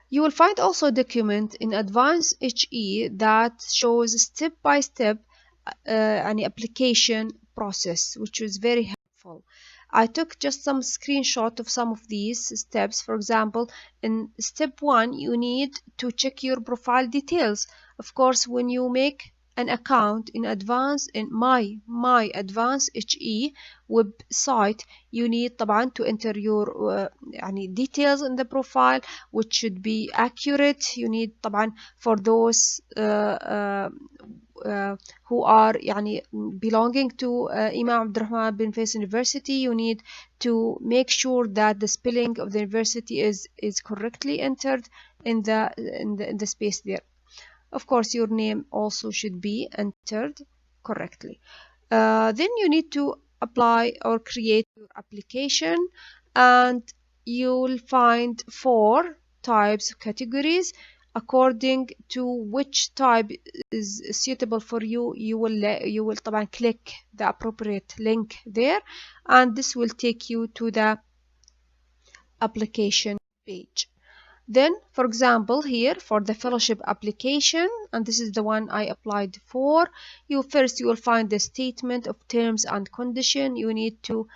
You will find also a document in Advanced HE that shows step by step an application process, which is very helpful. I took just some screenshot of some of these steps. For example, in step 1, you need to check your profile details. Of course, when you make an account in my Advanced HE website, you need طبعا to enter your يعني details in the profile, which should be accurate. You need طبعا for those who are يعني belonging to Imam Abdurrahman bin Fais University, you need to make sure that the spelling of the university is correctly entered in the space there. Of course, your name also should be entered correctly. Then you need to apply or create your application, and you'll find 4 types of categories. According to which type is suitable for you, you will طبعا click the appropriate link there, and this will take you to the application page. Then, for example, here for the fellowship application, and this is the one I applied for, you will find the statement of terms and condition. You need to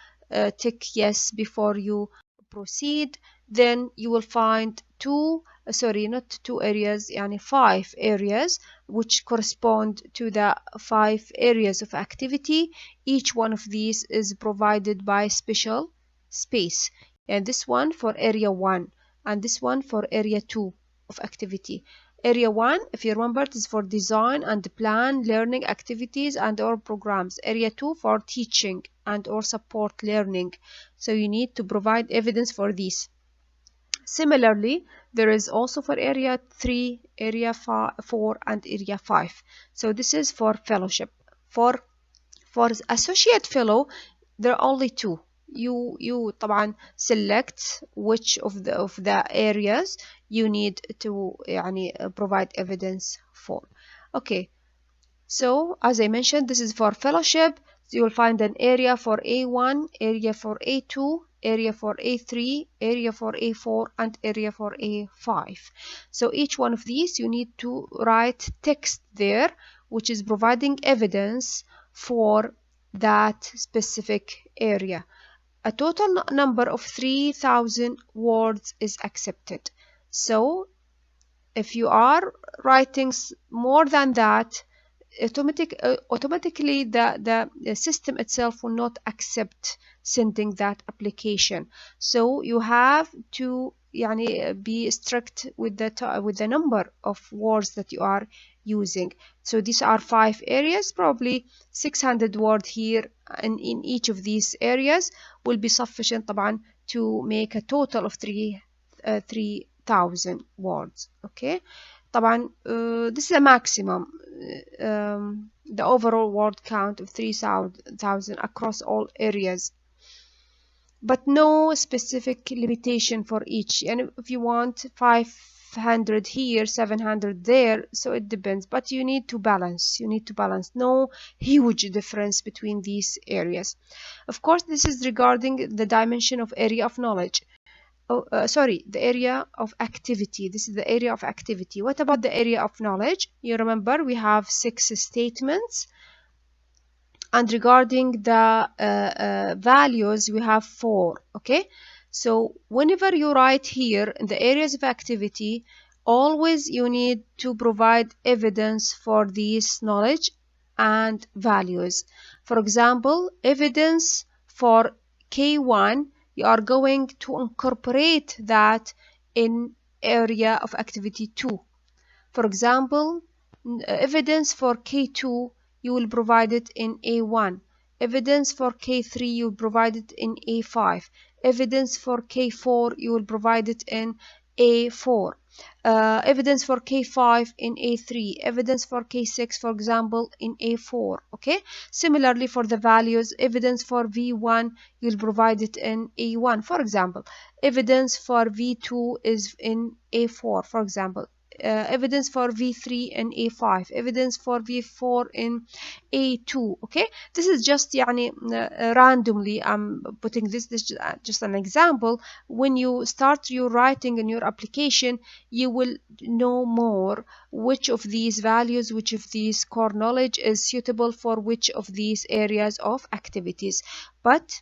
tick yes before you proceed. Then you will find not 2 areas, yani 5 areas, which correspond to the 5 areas of activity. Each one of these is provided by special space, and this one for area 1 and this one for area 2 of activity. Area 1, if you remember, is for design and plan learning activities and or programs. Area 2 for teaching and or support learning. So you need to provide evidence for these. Similarly, there is also for area 3, area 4 and area 5. So this is for fellowship. For associate fellow, there are only 2. You طبعا select which of the areas you need to يعني provide evidence for. Okay, so as I mentioned, this is for fellowship. So you will find an area for A1, area for A2, area for A3, area for A4, and area for A5. So each one of these you need to write text there, which is providing evidence for that specific area. A total number of 3,000 words is accepted. So if you are writing more than that, automatically the system itself will not accept sending that application. So you have to be strict with the number of words that you are using. So these are 5 areas, probably 600 words here, and in each of these areas will be sufficient طبعا to make a total of 3,000 words. Okay, طبعا this is a maximum, the overall word count of 3,000 across all areas, but no specific limitation for each. And if you want 500 here, 700 there, so it depends, but you need to balance. No huge difference between these areas. Of course, this is regarding the dimension of area of knowledge. The area of activity. This is the area of activity. What about the area of knowledge? You remember we have 6 statements, and regarding the values we have 4. Okay, so whenever you write here in the areas of activity, always you need to provide evidence for these knowledge and values. For example, evidence for K1, you are going to incorporate that in area of activity 2. For example, evidence for K2, you will provide it in A1. Evidence for K3, you will provide it in A5. Evidence for K4, you will provide it in A4. Evidence for K5 in A3. Evidence for K6, for example, in A4. Okay. Similarly, for the values, evidence for V1, you'll provide it in A1. For example, evidence for V2 is in A4. For example, evidence for V3 in A5, evidence for V4 in A2. Okay, this is just randomly I'm putting this just an example. When you start your writing in your application, you will know more which of these values, which of these core knowledge is suitable for which of these areas of activities. But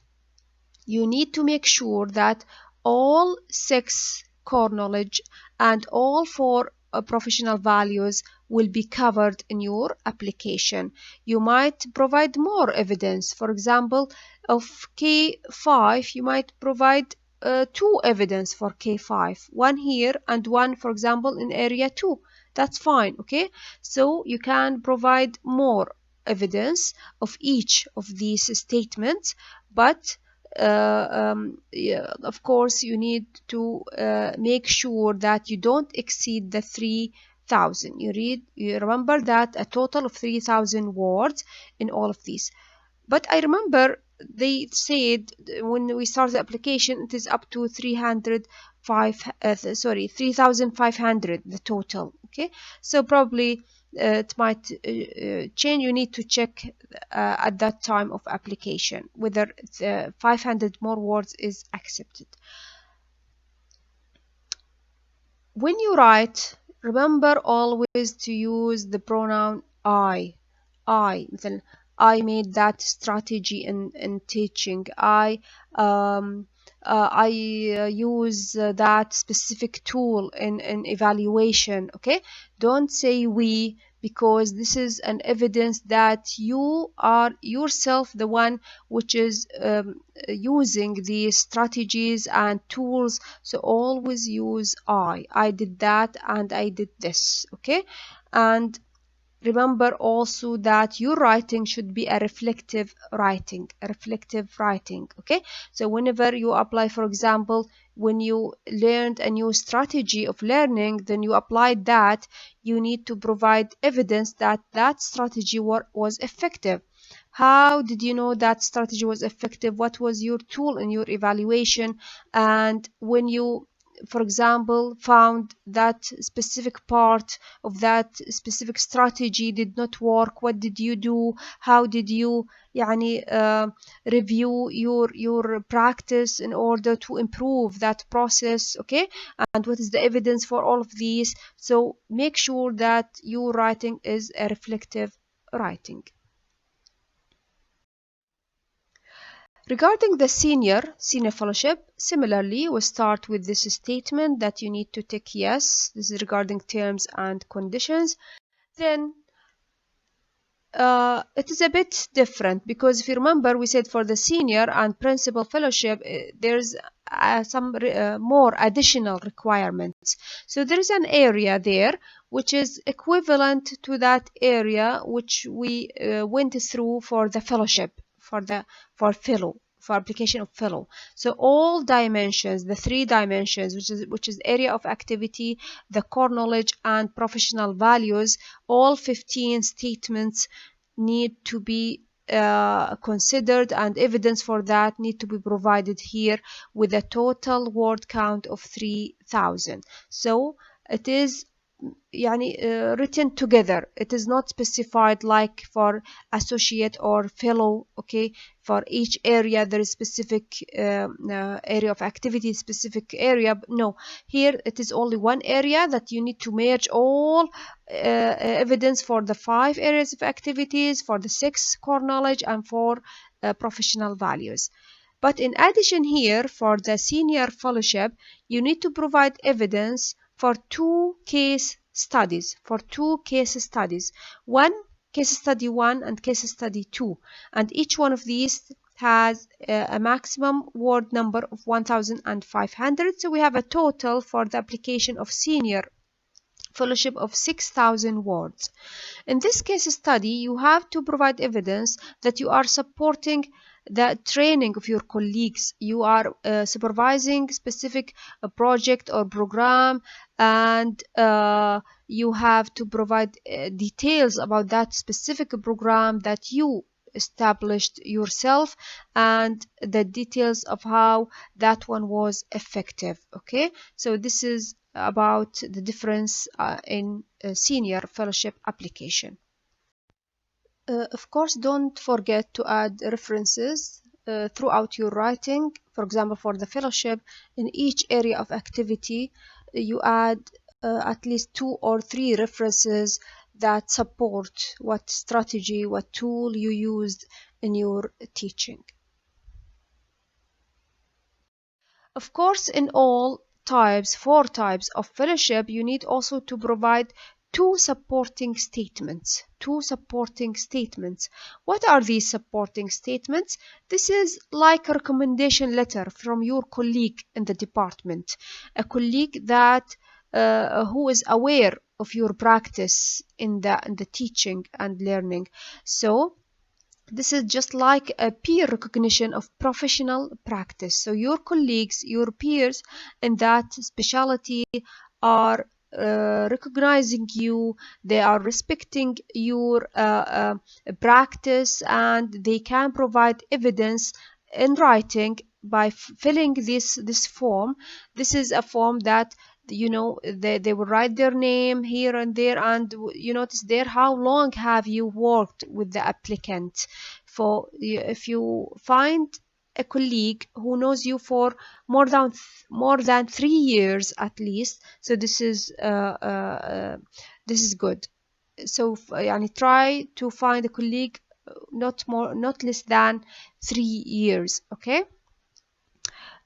you need to make sure that all 6 core knowledge and all 4 professional values will be covered in your application. You might provide more evidence. For example, of K5, you might provide 2 evidence for K5, one here and one, for example, in area 2. That's fine, okay? So you can provide more evidence of each of these statements, but yeah, of course, you need to make sure that you don't exceed the 3,000. You remember that a total of 3,000 words in all of these. But I remember they said when we started the application, it is up to 3,500 the total. Okay, so probably it might change. You need to check at that time of application whether 500 more words is accepted. When you write, remember always to use the pronoun I. مثلا I made that strategy in teaching. I use that specific tool in evaluation. Okay, don't say we, because this is an evidence that you are yourself the one which is using these strategies and tools. So always use I did that and I did this. Okay, and remember also that your writing should be a reflective writing. Okay, so whenever you apply, for example, when you learned a new strategy of learning, then you applied that, you need to provide evidence that that strategy was effective. How did you know that strategy was effective? What was your tool in your evaluation? And when you, for example, found that specific part of that specific strategy did not work, what did you do? How did you review your practice in order to improve that process? Okay, and what is the evidence for all of these? So make sure that your writing is a reflective writing. Regarding the senior fellowship, similarly, we start with this statement that you need to tick yes. This is regarding terms and conditions. Then it is a bit different, because if you remember, we said for the senior and principal fellowship, there's some more additional requirements. So there is an area there which is equivalent to that area which we went through for the fellowship, for application of fellow. So all dimensions, the 3 dimensions, which is area of activity, the core knowledge, and professional values, all 15 statements need to be considered, and evidence for that need to be provided here with a total word count of 3,000. So it is written together. It is not specified like for associate or fellow. Okay, for each area there is specific area of activity, specific area. No, here it is only one area that you need to merge all evidence for the 5 areas of activities, for the 6 core knowledge, and for professional values. But in addition here, for the senior fellowship, you need to provide evidence for 2 case studies. One case study 1 and case study 2, and each one of these has a maximum word number of 1,500. So we have a total for the application of senior fellowship of 6,000 words. In this case study, you have to provide evidence that you are supporting the training of your colleagues. You are supervising specific project or program, and you have to provide details about that specific program that you established yourself and the details of how that one was effective. Okay, so this is about the difference in senior fellowship application. Of course, don't forget to add references throughout your writing. For example, for the fellowship, in each area of activity, you add at least 2 or 3 references that support what strategy, what tool you used in your teaching. Of course, in all types, 4 types of fellowship, you need also to provide 2 supporting statements. 2 supporting statements. What are these supporting statements? This is like a recommendation letter from your colleague in the department, a colleague that who is aware of your practice in the teaching and learning. So this is just like a peer recognition of professional practice. So your colleagues, your peers in that specialty are recognizing you, they are respecting your practice, and they can provide evidence in writing by filling this form. This is a form that they will write their name here and there, and you notice there how long have you worked with the applicant. For if you find a colleague who knows you for more than 3 years at least, so this is good. So try to find a colleague not less than 3 years. Okay.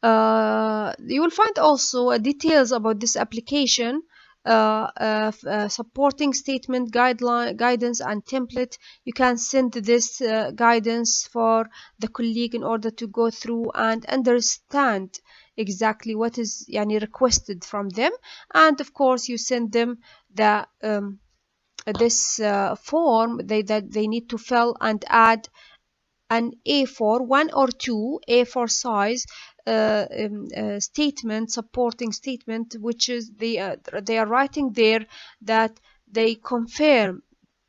You will find also details about this application, supporting statement, guidance, and template. You can send this guidance for the colleague in order to go through and understand exactly what is requested from them. And of course, you send them the this form that they need to fill and add an A4, 1 or 2 A4 size statement, supporting statement, which is they are writing there that they confirm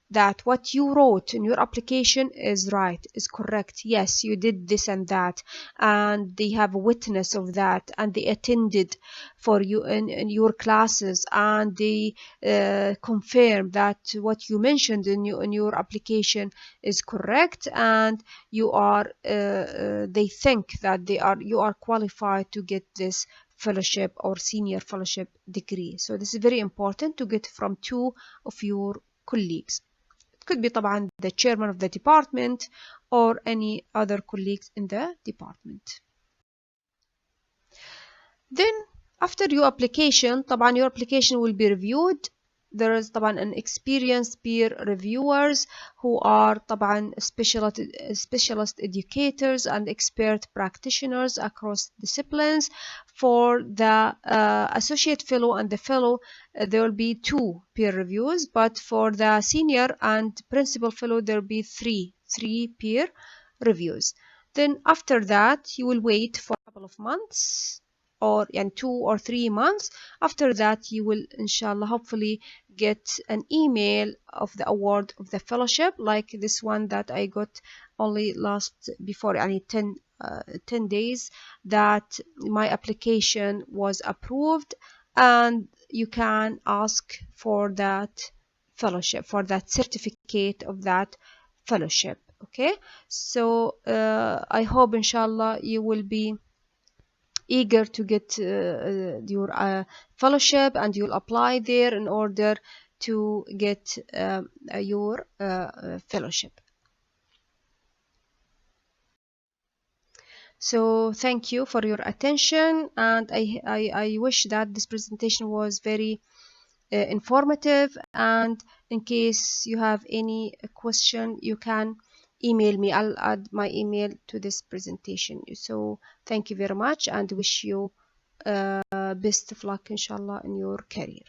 that what you wrote in your application is right, is correct. Yes, you did this and that, and they have a witness of that, and they attended for you in your classes, and they confirm that what you mentioned in your application is correct, and you are they think that you are qualified to get this fellowship or senior fellowship degree. So this is very important to get from 2 of your colleagues. Could be طبعا the chairman of the department or any other colleagues in the department. Then after your application طبعا your application will be reviewed. There is طبعا an experienced peer reviewers who are طبعا specialist educators and expert practitioners across disciplines. For the associate fellow and the fellow, there will be 2 peer reviews, but for the senior and principal fellow there will be three peer reviews. Then after that you will wait for a couple of months, or 2 or 3 months. After that you will inshallah hopefully get an email of the award of the fellowship, like this one that I got only before 10 days, that my application was approved, and you can ask for that fellowship, for that certificate of that fellowship. Okay, so I hope inshallah you will be eager to get your fellowship, and you'll apply there in order to get your fellowship. So thank you for your attention, and I wish that this presentation was very informative, and in case you have any question you can email me. I'll add my email to this presentation. So thank you very much, and wish you best of luck inshallah in your career.